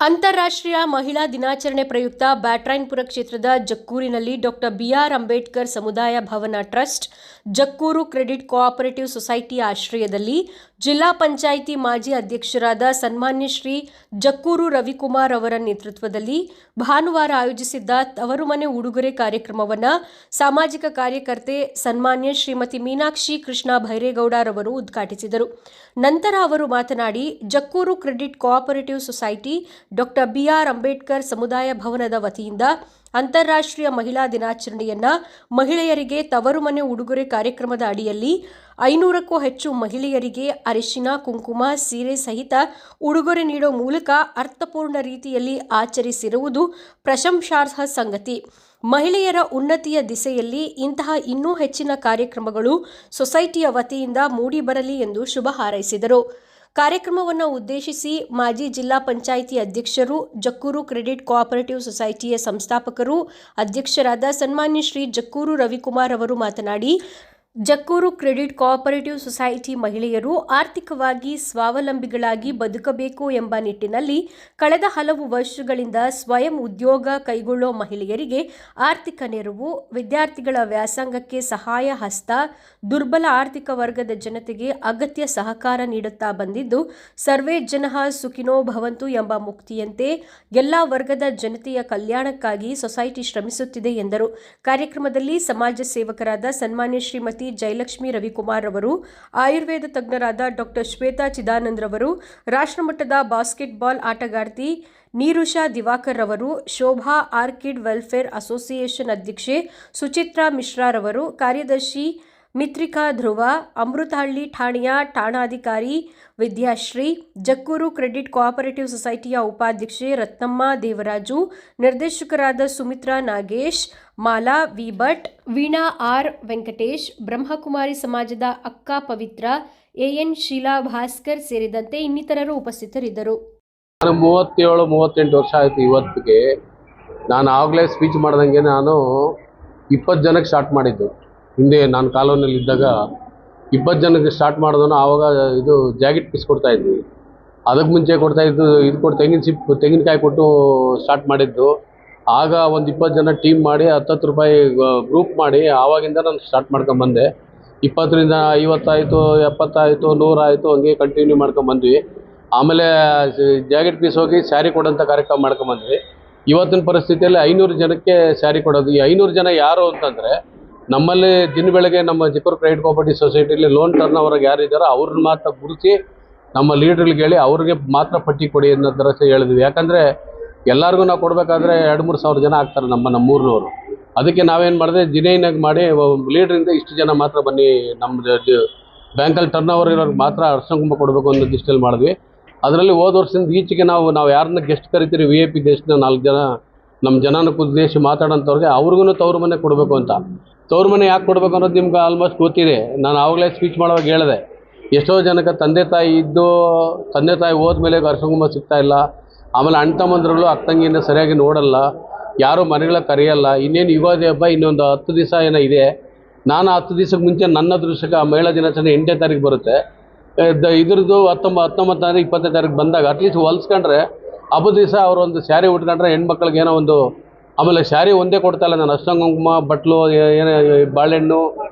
ಅಂತಾರಾಷ್ಟ್ರೀಯ ಮಹಿಳಾ ದಿನಾಚರಣೆ ಪ್ರಯುಕ್ತ ಬ್ಯಾಟರಾಯನಪುರ ಕ್ಷೇತ್ರದ ಜಕ್ಕೂರಿನಲ್ಲಿ ಡಾಕ್ಟರ್ ಬಿಆರ್ ಅಂಬೇಡ್ಕರ್ ಸಮುದಾಯ ಭವನ ಟ್ರಸ್ಟ್, ಜಕ್ಕೂರು ಕ್ರೆಡಿಟ್ ಕೋಆಪರೇಟಿವ್ ಸೊಸೈಟಿಯ ಆಶ್ರಯದಲ್ಲಿ ಜಿಲ್ಲಾ ಪಂಚಾಯಿತಿ ಮಾಜಿ ಅಧ್ಯಕ್ಷರಾದ ಸನ್ಮಾನ್ಯ ಶ್ರೀ ಜಕ್ಕೂರು ರವಿಕುಮಾರ್ ಅವರ ನೇತೃತ್ವದಲ್ಲಿ ಭಾನುವಾರ ಆಯೋಜಿಸಿದ್ದ ತವರು ಮನೆ ಉಡುಗೊರೆ ಕಾರ್ಯಕ್ರಮವನ್ನು ಸಾಮಾಜಿಕ ಕಾರ್ಯಕರ್ತೆ ಸನ್ಮಾನ್ಯ ಶ್ರೀಮತಿ ಮೀನಾಕ್ಷಿ ಕೃಷ್ಣ ಭೈರೇಗೌಡರವರು ಉದ್ಘಾಟಿಸಿದರು. ನಂತರ ಅವರು ಮಾತನಾಡಿ, Jakkur credit cooperative society doctor B R Ambedkar ಸಮುದಾಯ ಭವನದ ವತಿಯಿಂದ ಅಂತಾರಾಷ್ಟ್ರೀಯ ಮಹಿಳಾ ದಿನಾಚರಣೆಯನ್ನ ಮಹಿಳೆಯರಿಗೆ ತವರು ಮನೆ ಉಡುಗೊರೆ ಕಾರ್ಯಕ್ರಮದ ಅಡಿಯಲ್ಲಿ 500ಕ್ಕೂ ಹೆಚ್ಚು ಮಹಿಳೆಯರಿಗೆ ಅರಿಶಿನ, ಕುಂಕುಮ, ಸೀರೆ ಸಹಿತ ಉಡುಗೊರೆ ನೀಡುವ ಮೂಲಕ ಅರ್ಥಪೂರ್ಣ ರೀತಿಯಲ್ಲಿ ಆಚರಿಸಿರುವುದು ಪ್ರಶಂಸಾರ್ಹ ಸಂಗತಿ. ಮಹಿಳೆಯರ ಉನ್ನತಿಯ ದಿಸೆಯಲ್ಲಿ ಇಂತಹ ಇನ್ನೂ ಹೆಚ್ಚಿನ ಕಾರ್ಯಕ್ರಮಗಳು ಸೊಸೈಟಿಯ ವತಿಯಿಂದ ಮೂಡಿಬರಲಿ ಎಂದು ಶುಭ ಹಾರೈಸಿದರು. ಕಾರ್ಯಕ್ರಮವನ್ನು ಉದ್ದೇಶಿಸಿ ಮಾಜಿ ಜಿಲ್ಲಾ ಪಂಚಾಯಿತಿ ಅಧ್ಯಕ್ಷರು, ಜಕ್ಕೂರು ಕ್ರೆಡಿಟ್ ಕೋಆಪರೇಟಿವ್ ಸೊಸೈಟಿಯ ಸಂಸ್ಥಾಪಕರು, ಅಧ್ಯಕ್ಷರಾದ ಸನ್ಮಾನ್ಯ ಶ್ರೀ ಜಕ್ಕೂರು ರವಿಕುಮಾರ್ ಅವರು ಮಾತನಾಡಿ, ಜಕ್ಕೂರು ಕ್ರೆಡಿಟ್ ಕೋಆಪರೇಟಿವ್ ಸೊಸೈಟಿ ಮಹಿಳೆಯರು ಆರ್ಥಿಕವಾಗಿ ಸ್ವಾವಲಂಬಿಗಳಾಗಿ ಬದುಕಬೇಕು ಎಂಬ ನಿಟ್ಟಿನಲ್ಲಿ ಕಳೆದ ಹಲವು ವರ್ಷಗಳಿಂದ ಸ್ವಯಂ ಉದ್ಯೋಗ ಕೈಗೊಳ್ಳುವ ಮಹಿಳೆಯರಿಗೆ ಆರ್ಥಿಕ ನೆರವು, ವಿದ್ಯಾರ್ಥಿಗಳ ವ್ಯಾಸಂಗಕ್ಕೆ ಸಹಾಯ ಹಸ್ತ, ದುರ್ಬಲ ಆರ್ಥಿಕ ವರ್ಗದ ಜನತೆಗೆ ಅಗತ್ಯ ಸಹಕಾರ ನೀಡುತ್ತಾ ಬಂದಿದ್ದು, ಸರ್ವೇ ಜನಃ ಸುಖಿನೋ ಭವಂತು ಎಂಬ ಮುಕ್ತಿಯಂತೆ ಎಲ್ಲ ವರ್ಗದ ಜನತೆಯ ಕಲ್ಯಾಣಕ್ಕಾಗಿ ಸೊಸೈಟಿ ಶ್ರಮಿಸುತ್ತಿದೆ ಎಂದರು. ಕಾರ್ಯಕ್ರಮದಲ್ಲಿ ಸಮಾಜ ಸೇವಕರಾದ ಸನ್ಮಾನ್ಯ ಶ್ರೀಮತಿ ಜಯಲಕ್ಷ್ಮಿ ರವಿಕುಮಾರ್ ಅವರು, ಆಯುರ್ವೇದ ತಜ್ಞರಾದ ಡಾಕ್ಟರ್ ಶ್ವೇತಾ ಚಿದಾನಂದ್ ರವರು, ರಾಷ್ಟ್ರಮಟ್ಟದ ಬಾಸ್ಕೆಟ್ಬಾಲ್ ಆಟಗಾರ್ತಿ ನೀರುಷಾ ದಿವಾಕರ್ ರವರು, ಶೋಭಾ ಆರ್ಕಿಡ್ ವೆಲ್ಫೇರ್ ಅಸೋಸಿಯೇಷನ್ ಅಧ್ಯಕ್ಷೆ ಸುಚಿತ್ರಾ ಮಿಶ್ರಾ ರವರು, ಕಾರ್ಯದರ್ಶಿ ಮಿತ್ರಿಕಾ ಧ್ರುವ, ಅಮೃತಹಳ್ಳಿ ಠಾಣೆಯ ಠಾಣಾಧಿಕಾರಿ ವಿದ್ಯಾಶ್ರೀ, ಜಕ್ಕೂರು ಕ್ರೆಡಿಟ್ ಕೋಆಪರೇಟಿವ್ ಸೊಸೈಟಿಯ ಉಪಾಧ್ಯಕ್ಷೆ ರತ್ನಮ್ಮ ದೇವರಾಜು, ನಿರ್ದೇಶಕರಾದ ಸುಮಿತ್ರಾ ನಾಗೇಶ್, ಮಾಲಾ ವಿ ಭಟ್, ವೀಣಾ ಆರ್ ವೆಂಕಟೇಶ್, ಬ್ರಹ್ಮಕುಮಾರಿ ಸಮಾಜದ ಅಕ್ಕ ಪವಿತ್ರ, ಎಎನ್ ಶೀಲಾ ಭಾಸ್ಕರ್ ಸೇರಿದಂತೆ ಇನ್ನಿತರರು ಉಪಸ್ಥಿತರಿದ್ದರು. ನಾನು 37-38 ವರ್ಷ ಆಯಿತು ಇವತ್ತಿಗೆ. ನಾನು ಆಗಲೇ ಸ್ಪೀಚ್ ಮಾಡ್ದಂಗೆ ನಾನು 20 ಜನಕ್ಕೆ ಸ್ಟಾರ್ಟ್ ಮಾಡಿದ್ದು. ಹಿಂದೆ ನಾನು ಕಾಲೋನಿಯಲ್ಲಿ ಇದ್ದಾಗ 20 ಜನಕ್ಕೆ ಸ್ಟಾರ್ಟ್ ಮಾಡಿದನು. ಆವಾಗ ಇದು ಜಾಕೆಟ್ ಪೀಸ್ ಕೊಡ್ತಾ ಇದ್ವಿ. ಅದಕ್ಕೆ ಮುಂಚೆ ಕೊಡ್ತಾ ಇದ್ದು ಇದು ಕೊಟ್ಟು ತೆಂಗಿನಕಾಯಿ ಕೊಟ್ಟು ಸ್ಟಾರ್ಟ್ ಮಾಡಿದ್ದು. ಆಗ ಒಂದು 20 ಜನ ಟೀಮ್ ಮಾಡಿ 10 ರೂಪಾಯಿ ಗ್ರೂಪ್ ಮಾಡಿ ಆವಾಗಿಂದ ನಾನು ಸ್ಟಾರ್ಟ್ ಮಾಡ್ಕೊಂಬಂದೆ. 20ರಿಂದ 50 ಆಯಿತು, 70 ಆಯಿತು, 100 ಆಯಿತು, ಹಂಗೆ ಕಂಟಿನ್ಯೂ ಮಾಡ್ಕೊಂಬಂದ್ವಿ. ಆಮೇಲೆ ಜಾಕೆಟ್ ಪೀಸ್ ಹೋಗಿ ಸ್ಯಾರಿ ಕೊಡೋಂಥ ಕಾರ್ಯಕ್ರಮ ಮಾಡ್ಕೊಂಬಂದ್ವಿ. ಇವತ್ತಿನ ಪರಿಸ್ಥಿತಿಯಲ್ಲಿ 500 ಜನಕ್ಕೆ ಸ್ಯಾರಿ ಕೊಡೋದು. ಈ 500 ಜನ ಯಾರು ಅಂತಂದರೆ, ನಮ್ಮಲ್ಲಿ ದಿನ ಬೆಳಗ್ಗೆ ನಮ್ಮ ಜಕ್ಕೂರು ಕ್ರೆಡಿಟ್ ಕೋಆಪರೇಟಿವ್ ಸೊಸೈಟಿಯಲ್ಲಿ ಲೋನ್ ಟರ್ನ್ ಓವರ್ಗೆ ಯಾರಿದ್ದಾರೋ ಅವ್ರನ್ನ ಮಾತ್ರ ಗುರುತಿಸಿ ನಮ್ಮ ಲೀಡ್ರಿಗೆ ಹೇಳಿ ಅವ್ರಿಗೆ ಮಾತ್ರ ಪಟ್ಟಿ ಕೊಡಿ ಅನ್ನೋ ಥರ ಹೇಳಿದ್ವಿ. ಯಾಕಂದರೆ ಎಲ್ಲರಿಗೂ ನಾವು ಕೊಡಬೇಕಾದ್ರೆ 2-3 ಸಾವಿರ ಜನ ಆಗ್ತಾರೆ ನಮ್ಮೂರಿನವರು. ಅದಕ್ಕೆ ನಾವೇನು ಮಾಡಿದೆ, ಜಿನೈನಾಗಿ ಮಾಡಿ ಲೀಡ್ರಿಂದ ಇಷ್ಟು ಜನ ಮಾತ್ರ ಬನ್ನಿ, ನಮ್ಮದು ಬ್ಯಾಂಕಲ್ಲಿ ಟರ್ನ್ ಓವರ್ ಇರೋರಿಗೆ ಮಾತ್ರ ಅರ್ಶಿನ ಕುಂಕುಮ ಕೊಡಬೇಕು ಅನ್ನೋ ದೃಷ್ಟಿಯಲ್ಲಿ ಮಾಡಿದ್ವಿ. ಅದರಲ್ಲಿ ಹೋದ ವರ್ಷದಿಂದ ಈಚೆಗೆ ನಾವು ಯಾರನ್ನ ಗೆಸ್ಟ್ ಕರಿತೀರಿ, VIP ಗೆಸ್ಟ್ನ 4 ಜನ ನಮ್ಮ ಜನಕ್ಕೆ ಉದ್ದೇಶಿಸಿ ಮಾತಾಡೋಂಥವ್ರಿಗೆ ಅವ್ರಿಗೂ ತವರು ಮನೆ ಕೊಡಬೇಕು ಅಂತ. ತವರು ಮನೆ ಯಾಕೆ ಕೊಡಬೇಕು ಅನ್ನೋದು ನಿಮ್ಗೆ ಆಲ್ಮೋಸ್ಟ್ ಗೊತ್ತಿದೆ. ನಾನು ಆವಾಗಲೇ ಸ್ಪೀಚ್ ಮಾಡುವಾಗ ಹೇಳಿದೆ, ಎಷ್ಟೋ ಜನಕ್ಕೆ ತಂದೆ ತಾಯಿ ಹೋದ್ಮೇಲೆ ಅರ್ಶಿನ ಕುಂಕುಮ ಸಿಗ್ತಾಯಿಲ್ಲ. ಆಮೇಲೆ ಅಣ್ಣ ತಮ್ಮಂದ್ರಲ್ಲೂ ಅಕ್ಕ ತಂಗಿಯಿಂದ ಸರಿಯಾಗಿ ನೋಡಲ್ಲ, ಯಾರೂ ಮನೆಗಳ ಕರೆಯಲ್ಲ. ಇನ್ನೇನು ಯುಗಾದಿ ಹಬ್ಬ ಇನ್ನೊಂದು 10 ದಿವಸ ಏನೋ ಇದೆ. ನಾನು 10 ದಿವಸಕ್ಕೆ ಮುಂಚೆ ನನ್ನ ಅದೃಷ್ಟಕ್ಕೆ ಮಹಿಳಾ ದಿನಾಚರಣೆ 8ನೇ ತಾರೀಕು ಬರುತ್ತೆ. ಇದ್ರದ್ದು 19 ತಾರೀಕು 20ನೇ ತಾರೀಕು ಬಂದಾಗ ಅಟ್ಲೀಸ್ಟ್ ಹೊಲ್ಸ್ಕೊಂಡ್ರೆ ಹಬ್ಬದ ದಿವಸ ಅವರು ಒಂದು ಸ್ಯಾರಿ ಉಟ್ಕೊಂಡ್ರೆ ಹೆಣ್ಮಕ್ಳಿಗೆ ಏನೋ ಒಂದು. ಆಮೇಲೆ ಸ್ಯಾರಿ ಒಂದೇ ಕೊಡ್ತಾಯಿಲ್ಲ ನಾನು, ಅರ್ಶಿನ ಕುಂಕುಮ, ಬಟ್ಲು, ಏನೋ ಬಾಳೆಹಣ್ಣು,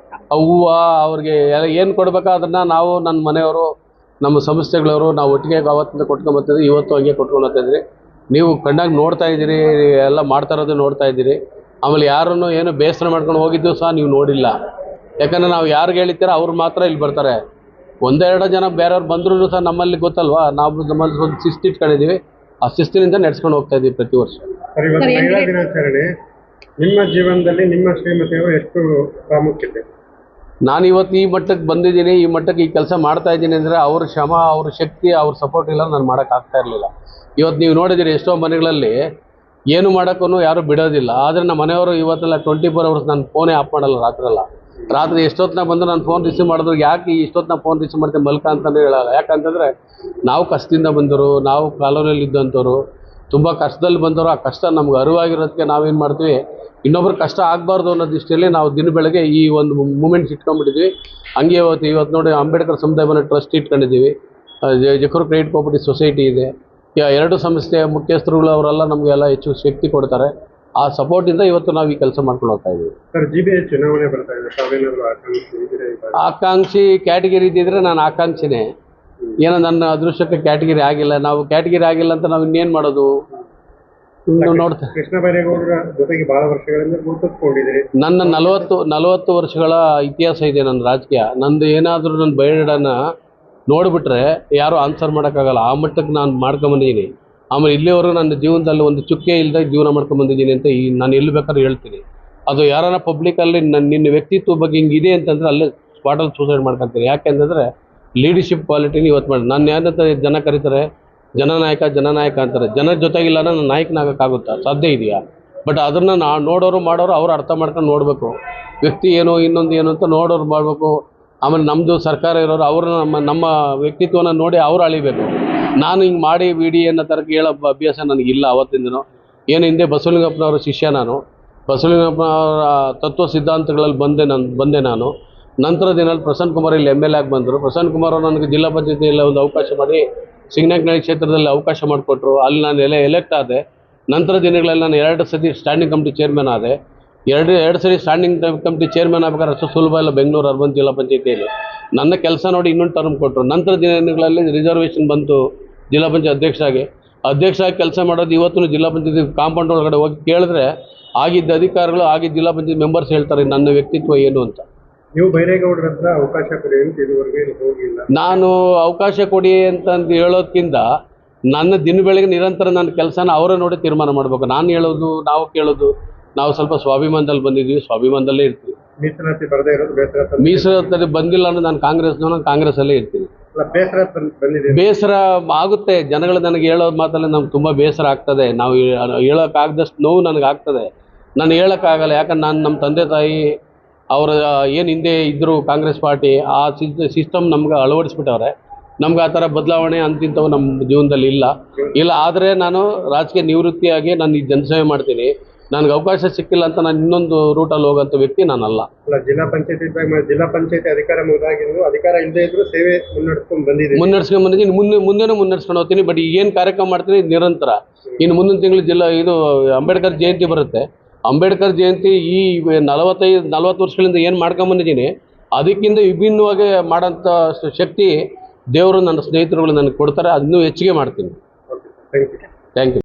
ಹೂವು, ಅವ್ರಿಗೆ ಏನು ಕೊಡಬೇಕೋ ಅದನ್ನು ನಾವು ನನ್ನ ಮನೆಯವರು, ನಮ್ಮ ಸಂಸ್ಥೆಗಳವರು ನಾವು ಒಟ್ಟಿಗೆ ಅವತ್ತಿಂದ ಕೊಟ್ಕೊಂಬರ್ತಿದ್ವಿ. ಇವತ್ತು ಹಂಗೆ ಕೊಟ್ಕೊಂಡು ಹೋಗ್ತಾಯಿದ್ರಿ. ನೀವು ಕಣ್ಣಾಗಿ ನೋಡ್ತಾ ಇದ್ದೀರಿ, ಎಲ್ಲ ಮಾಡ್ತಾ ಇರೋದು ನೋಡ್ತಾ ಇದ್ದೀರಿ. ಆಮೇಲೆ ಯಾರನ್ನು ಏನು ಬೇಸರ ಮಾಡ್ಕೊಂಡು ಹೋಗಿದ್ದು ಸಹ ನೀವು ನೋಡಿಲ್ಲ. ಯಾಕಂದರೆ ನಾವು ಯಾರಿಗೆ ಹೇಳ್ತೀರ ಅವ್ರು ಮಾತ್ರ ಇಲ್ಲಿ ಬರ್ತಾರೆ. 1-2 ಜನ ಬೇರೆಯವ್ರು ಬಂದರೂ ಸಹ ನಮ್ಮಲ್ಲಿ ಗೊತ್ತಲ್ವಾ, ನಮ್ಮಲ್ಲಿ ಒಂದು ಶಿಸ್ತು ಇಟ್ಕೊಂಡಿದ್ದೀವಿ. ಆ ಶಿಸ್ತಿನಿಂದ ನಡೆಸ್ಕೊಂಡು ಹೋಗ್ತಾ ಇದ್ದೀವಿ ಪ್ರತಿ ವರ್ಷ. ಮಹಿಳಾ ದಿನಾಚರಣೆ ನಿಮ್ಮ ಜೀವನದಲ್ಲಿ ನಿಮ್ಮ ಶ್ರೀಮತಿಯವರು ಎಷ್ಟು ಪ್ರಾಮುಖ್ಯತೆ? ನಾನು ಇವತ್ತು ಈ ಮಟ್ಟಕ್ಕೆ ಬಂದಿದ್ದೀನಿ, ಈ ಮಟ್ಟಕ್ಕೆ ಈ ಕೆಲಸ ಮಾಡ್ತಾ ಇದ್ದೀನಿ ಅಂದರೆ ಅವ್ರ ಶ್ರಮ, ಅವ್ರ ಶಕ್ತಿ, ಅವ್ರ ಸಪೋರ್ಟ್ ಇಲ್ಲ ನಾನು ಮಾಡೋಕ್ಕಾಗ್ತಾ ಇರಲಿಲ್ಲ. ಇವತ್ತು ನೀವು ನೋಡಿದ್ದೀರಿ ಎಷ್ಟೋ ಮನೆಗಳಲ್ಲಿ ಏನು ಮಾಡೋಕ್ಕೂ ಯಾರೂ ಬಿಡೋದಿಲ್ಲ. ಆದರೆ ನಮ್ಮ ಮನೆಯವರು ಇವತ್ತೆಲ್ಲ 24 hours ನಾನು ಫೋನೇ ಆಫ್ ಮಾಡಲ್ಲ. ರಾತ್ರಿ ಎಷ್ಟೊತ್ತಿನ ಬಂದು ನಾನು ಫೋನ್ ರಿಸೀವ್ ಮಾಡಿದ್ರು, ಯಾಕೆ ಇಷ್ಟೊತ್ತಿನ ಫೋನ್ ರಿಸೀವ್ ಮಾಡ್ತೀನಿ ಮಲ್ಕ ಅಂತಲೇ ಹೇಳಲ್ಲ. ಯಾಕಂತಂದರೆ ನಾವು ಕಷ್ಟದಿಂದ ಬಂದವರು, ನಾವು ಕಾಲೋನಿಯಲ್ಲಿ ಇದ್ದಂಥವ್ರು, ತುಂಬ ಕಷ್ಟದಲ್ಲಿ ಬಂದವರು. ಆ ಕಷ್ಟ ನಮ್ಗೆ ಅರಿವಾಗಿರೋದಕ್ಕೆ ನಾವೇನು ಮಾಡ್ತೀವಿ, ಇನ್ನೊಬ್ರು ಕಷ್ಟ ಆಗಬಾರ್ದು ಅನ್ನೋ ದೃಷ್ಟಿಯಲ್ಲಿ ನಾವು ದಿನ ಬೆಳಗ್ಗೆ ಈ ಒಂದು ಮೂಮೆಂಟ್ಸ್ ಇಟ್ಕೊಂಡ್ಬಿಟ್ಟಿದ್ವಿ. ಹಂಗೆ ಇವತ್ತು ನೋಡಿ ಅಂಬೇಡ್ಕರ್ ಸಮುದಾಯ ಭವನ ಟ್ರಸ್ಟ್ ಇಟ್ಕೊಂಡಿದ್ದೀವಿ. ಜಕ್ಕೂರು ಕ್ರೆಡಿಟ್ ಕೋಆಪರೇಟಿವ್ ಸೊಸೈಟಿ ಇದೆ. ಎರಡು ಸಂಸ್ಥೆಯ ಮುಖ್ಯಸ್ಥರುಗಳು ಅವರೆಲ್ಲ ನಮಗೆಲ್ಲ ಹೆಚ್ಚು ಶಕ್ತಿ ಕೊಡ್ತಾರೆ. ಆ ಸಪೋರ್ಟಿಂದ ಇವತ್ತು ನಾವು ಈ ಕೆಲಸ ಮಾಡ್ಕೊಂಡು ಹೋಗ್ತಾ ಇದ್ದೀವಿ. ಸರ್ GBA ಚುನಾವಣೆ ಬರ್ತಾ ಇದೆ, ತಾವೇನಾದ್ರು ಆಕಾಂಕ್ಷಿ ಇದ್ದೀರಾ ಈ ಬಾರಿ? ಆಕಾಂಕ್ಷಿ ಕ್ಯಾಟಗಿರಿ ಇದ್ದಿದ್ರೆ ನಾನು ಆಕಾಂಕ್ಷಿನೇ. ಏನೋ ನನ್ನ ಅದೃಷ್ಟಕ್ಕೆ ಕ್ಯಾಟಗಿರಿ ಆಗಿಲ್ಲ. ನಾವು ಕ್ಯಾಟಗಿರಿ ಆಗಿಲ್ಲ ಅಂತ ನಾವು ಇನ್ನೇನು ಮಾಡೋದು? ಇನ್ನು ನೋಡ್ತಾ ಕೃಷ್ಣ ಬೈರೇಗೌಡರ ಜೊತೆಗೆ ಬಹಳ ವರ್ಷಗಳಿಂದ ಗುರುತಿಸ್ಕೊಂಡಿದ್ದೀರಿ. ನನ್ನ 40 ವರ್ಷಗಳ ಇತಿಹಾಸ ಇದೆ ನನ್ನ ರಾಜಕೀಯ. ನಂದು ಏನಾದರೂ ನನ್ನ ಬಯೋಡಾಟನ ನೋಡಿಬಿಟ್ರೆ ಯಾರೂ ಆನ್ಸರ್ ಮಾಡೋಕ್ಕಾಗಲ್ಲ. ಆ ಮಟ್ಟಕ್ಕೆ ನಾನು ಮಾಡ್ಕೊಂಬಂದಿದ್ದೀನಿ. ಆಮೇಲೆ ಇಲ್ಲಿವರೆಗೂ ನನ್ನ ಜೀವನದಲ್ಲಿ ಒಂದು ಚುಕ್ಕೆ ಇಲ್ಲದೆ ಜೀವನ ಮಾಡ್ಕೊಂಬಂದಿದ್ದೀನಿ ಅಂತ ನಾನು ಎಲ್ಲಿ ಬೇಕಾದ್ರೂ ಹೇಳ್ತೀನಿ. ಅದು ಯಾರನ್ನ ಪಬ್ಲಿಕಲ್ಲಿ ನಿನ್ನ ವ್ಯಕ್ತಿತ್ವ ಬಗ್ಗೆ ಹಿಂಗಿದೆ ಅಂತಂದರೆ ಅಲ್ಲೇ ಸ್ಪಾಟಲ್ಲಿ ಸೂಸೈಡ್ ಮಾಡ್ಕೊತೀನಿ. ಯಾಕೆಂತಂದರೆ ಲೀಡರ್ಶಿಪ್ ಕ್ವಾಲಿಟಿನ ಇವತ್ತು ಮಾಡಿ ನಾನು ಏನಂತ ಜನ ಕರೀತಾರೆ ಜನನಾಯಕ ಅಂತಾರೆ. ಜನರ ಜೊತೆಗಿಲ್ಲ ನಾನು ನಾಯಕನಾಗೋಕ್ಕಾಗುತ್ತಾ? ಸಾಧ್ಯ ಇದೆಯಾ? ಬಟ್ ಅದನ್ನು ನೋಡೋರು ಮಾಡೋರು ಅವ್ರು ಅರ್ಥ ಮಾಡ್ಕೊಂಡು ನೋಡಬೇಕು. ವ್ಯಕ್ತಿ ಏನು ಇನ್ನೊಂದು ಏನು ಅಂತ ನೋಡೋರು ಮಾಡಬೇಕು. ಆಮೇಲೆ ನಮ್ಮದು ಸರ್ಕಾರ ಇರೋರು ಅವರು ನಮ್ಮ ವ್ಯಕ್ತಿತ್ವನ ನೋಡಿ ಅವ್ರು ಅಳಿಬೇಕು. ನಾನು ಹಿಂಗೆ ಮಾಡಿ ಬಿಡಿ ಅನ್ನೋ ಥರಕ್ಕೆ ಹೇಳೋ ಅಭ್ಯಾಸ ನನಗಿಲ್ಲ ಅವತ್ತಿಂದನೂ. ಏನು ಹಿಂದೆ ಬಸವಲಿಂಗಪ್ಪನವರ ಶಿಷ್ಯ ನಾನು. ಬಸವಲಿಂಗಪ್ಪನವರ ತತ್ವ ಸಿದ್ಧಾಂತಗಳಲ್ಲಿ ಬಂದೆ ನಾನು. ನಂತರ ದಿನದಲ್ಲಿ ಪ್ರಸನ್ನ ಕುಮಾರ್ ಇಲ್ಲಿ MLA ಆಗಿ ಬಂದರು. ಪ್ರಸನ್ನ ಕುಮಾರ್ ಅವರು ನನಗೆ ಜಿಲ್ಲಾ ಪಂಚಾಯತಿಯಲ್ಲಿ ಒಂದು ಅವಕಾಶ ಮಾಡಿ ಸಿಂಗನಹಳ್ಳಿ ಕ್ಷೇತ್ರದಲ್ಲಿ ಅವಕಾಶ ಮಾಡಿಕೊಟ್ರು. ಅಲ್ಲಿ ನಾನು ಎಲೆಕ್ಟ್ ಆದೆ. ನಂತರ ದಿನಗಳಲ್ಲಿ ನಾನು 2 ಸತಿ ಸ್ಟ್ಯಾಂಡಿಂಗ್ ಕಮಿಟಿ ಚೇರ್ಮನ್ ಆದೆ. ಎರಡು ಸರಿ ಸ್ಟ್ಯಾಂಡಿಂಗ್ ಕಮಿಟಿ ಚೇರ್ಮನ್ ಆಗ್ಬೇಕಾದ್ರೆ ಅಷ್ಟು ಸುಲಭ ಇಲ್ಲ ಬೆಂಗಳೂರು ಅರ್ಬನ್ ಜಿಲ್ಲಾ ಪಂಚಾಯತಿಯಲ್ಲಿ. ನನ್ನ ಕೆಲಸ ನೋಡಿ ಇನ್ನೊಂದು ಟರ್ಮ್ ಕೊಟ್ಟರು. ನಂತರ ದಿನಗಳಲ್ಲಿ ರಿಸರ್ವೇಷನ್ ಬಂತು. ಜಿಲ್ಲಾ ಪಂಚಾಯತ್ ಅಧ್ಯಕ್ಷರಾಗಿ ಕೆಲಸ ಮಾಡೋದು. ಇವತ್ತು ಜಿಲ್ಲಾ ಪಂಚಾಯತಿ ಕಾಂಪೌಂಡ್ ಒಳಗಡೆ ಹೋಗಿ ಕೇಳಿದ್ರೆ ಆಗಿದ್ದ ಅಧಿಕಾರಿಗಳು ಆಗಿದ್ದ ಜಿಲ್ಲಾ ಪಂಚಾಯತ್ ಮೆಂಬರ್ಸ್ ಹೇಳ್ತಾರೆ ನನ್ನ ವ್ಯಕ್ತಿತ್ವ ಏನು ಅಂತ. ನೀವು ಬೈರೇಗೌಡರ ಹತ್ರ ಅವಕಾಶ ಕೊಡಿ ಅಂತ ಇದುವರೆಗೆ ಹೋಗಿಲ್ಲ. ನಾನು ಅವಕಾಶ ಕೊಡಿ ಅಂತಂದು ಹೇಳೋದಕ್ಕಿಂತ ನನ್ನ ದಿನ ಬೆಳಗ್ಗೆ ನಿರಂತರ ನನ್ನ ಕೆಲಸನ ಅವರೇ ನೋಡಿ ತೀರ್ಮಾನ ಮಾಡಬೇಕು. ನಾನು ಹೇಳೋದು ನಾವು ಕೇಳೋದು. ನಾವು ಸ್ವಲ್ಪ ಸ್ವಾಭಿಮಾನದಲ್ಲಿ ಬಂದಿದ್ದೀವಿ, ಸ್ವಾಭಿಮಾನದಲ್ಲೇ ಇರ್ತೀವಿ. ಮೀಸಲಾತಿ ಬರದೇ ಇರೋದು ಬೇಸರ. ಮೀಸಲಾತಿ ಬಂದಿಲ್ಲ ಅಂದ್ರೆ ನಾನು ಕಾಂಗ್ರೆಸ್ಸಲ್ಲೇ ಇರ್ತೀನಿ. ಬೇಸರ ಬಂದಿದೆ. ಬೇಸರ ಆಗುತ್ತೆ. ಜನಗಳು ನನಗೆ ಹೇಳೋ ಮಾತಲ್ಲೇ ನಮ್ಗೆ ತುಂಬ ಬೇಸರ ಆಗ್ತದೆ. ನಾವು ಹೇಳೋಕ್ಕಾಗದಷ್ಟು ನೋವು ನನಗೆ ಆಗ್ತದೆ. ನಾನು ಹೇಳೋಕ್ಕಾಗಲ್ಲ. ಯಾಕಂದ್ರೆ ನಾನು ನಮ್ಮ ತಂದೆ ತಾಯಿ ಅವರ ಏನು ಹಿಂದೆ ಇದ್ದರು ಕಾಂಗ್ರೆಸ್ ಪಾರ್ಟಿ ಆ ಸಿಸ್ಟಮ್ ನಮ್ಗೆ ಅಳವಡಿಸ್ಬಿಟ್ಟವ್ರೆ. ನಮ್ಗೆ ಆ ಥರ ಬದಲಾವಣೆ ಅಂತಿಂಥವು ನಮ್ಮ ಜೀವನದಲ್ಲಿ ಇಲ್ಲ. ಆದರೆ ನಾನು ರಾಜಕೀಯ ನಿವೃತ್ತಿಯಾಗಿ ನಾನು ಈ ಜನಸೇವೆ ಮಾಡ್ತೀನಿ. ನನಗೆ ಅವಕಾಶ ಸಿಕ್ಕಿಲ್ಲ ಅಂತ ನಾನು ಇನ್ನೊಂದು ರೂಟಲ್ಲಿ ಹೋಗೋಂಥ ವ್ಯಕ್ತಿ ನಾನಲ್ಲ. ಜಿಲ್ಲಾ ಪಂಚಾಯತಿ ಅಧಿಕಾರ ಮುಗಿದಾಗಿದ್ದು ಅಧಿಕಾರ ಇಲ್ಲದೆ ಇದ್ರು ಸೇವೆ ಮುನ್ನಡೆಸ್ಕೊಂಡು ಬಂದಿದ್ದೀನಿ. ಮುಂದೆನೂ ಮುನ್ನಡೆಸ್ಕೊಂಡು ಹೋಗ್ತೀನಿ. ಬಟ್ ಏನು ಕಾರ್ಯಕ್ರಮ ಮಾಡ್ತೀನಿ ನಿರಂತರ. ಇನ್ನು ಮುಂದಿನ ತಿಂಗಳು ಅಂಬೇಡ್ಕರ್ ಜಯಂತಿ ಬರುತ್ತೆ. ಅಂಬೇಡ್ಕರ್ ಜಯಂತಿ ಈ 40 ವರ್ಷಗಳಿಂದ ಏನು ಮಾಡ್ಕೊಂಬಂದಿದ್ದೀನಿ ಅದಕ್ಕಿಂತ ವಿಭಿನ್ನವಾಗಿ ಮಾಡೋಂಥ ಶಕ್ತಿ ದೇವರು ನನ್ನ ಸ್ನೇಹಿತರುಗಳು ನನಗೆ ಕೊಡ್ತಾರೆ. ಅದನ್ನೂ ಹೆಚ್ಚಿಗೆ ಮಾಡ್ತೀನಿ. Thank you. Thank you.